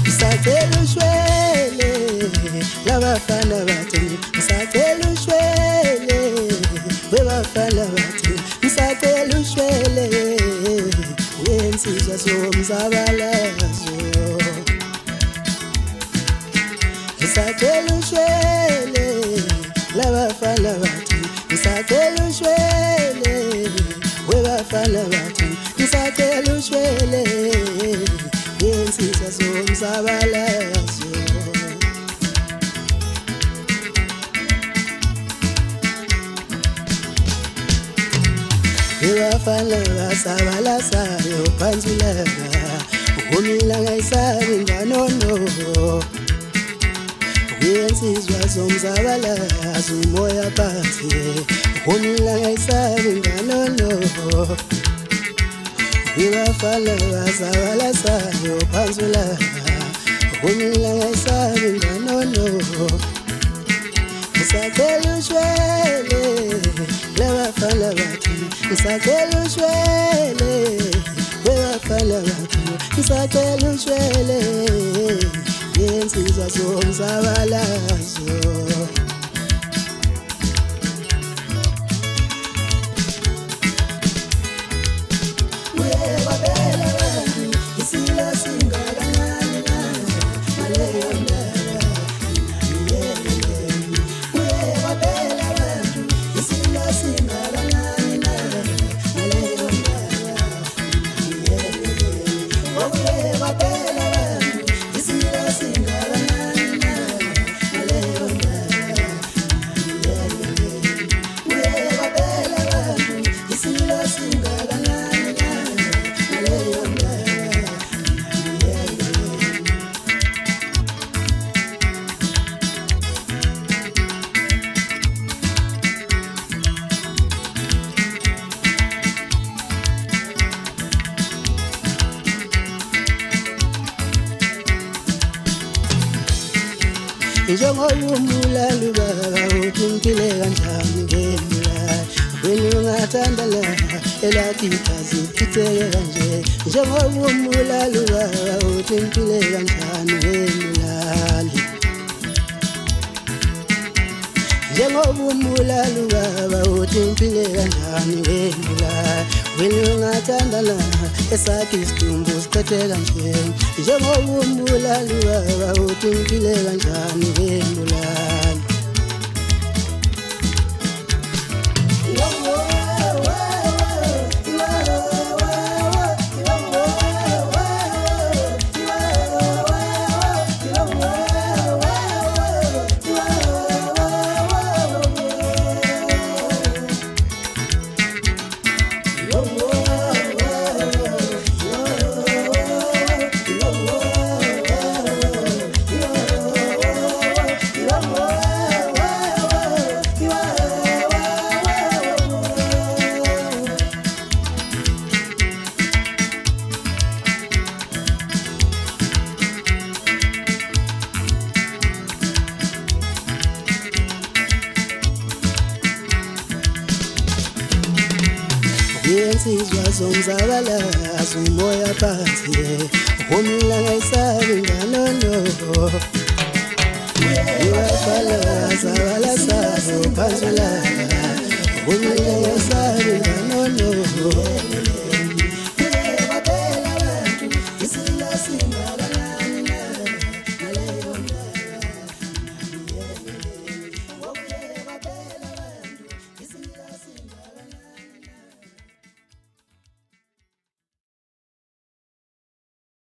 Ngisacela ushwele labafana bathini, ngisacela ushwele webafana bathini, ngisacela ushwele wensizwa somzabalazo. Ngisacela ushwele labafana bathini, ngisacela ushwele webafana bathini, ngisacela ushwele insizwa somzabalazo. Webafana basabalasayo phansi ilanga, umila ngayisabi nganono. Insizwa somzabalazo umoya phansi, umila ngayisabi nganono. Webafana basabalasayo phansi ilanga, umila ngayisabi nganono. Ngisacela ushwele labafana bathini, ngisacela ushwele webafana bathini, ngisacela ushwele insizwa somzabalazo. Njengoyumbula lubaba uthintile kanjani ngemula, wena ungathandala elathi igazi lichitheke kanje. Njengoyumbula lubaba uthintile kanjani ngemula, njengoyumbula lubaba uthintile kanjani ngemula, wena ungathandala esathi isidumbu sichitheke kanje. Njengoyumbula lubaba uthintile kanjani ngemula. Insizwa somzabalazo umoya phansi, umila ngayisabi nganono. Webafana basabalasayo phansi ilanga, umila ngayisabi nganono.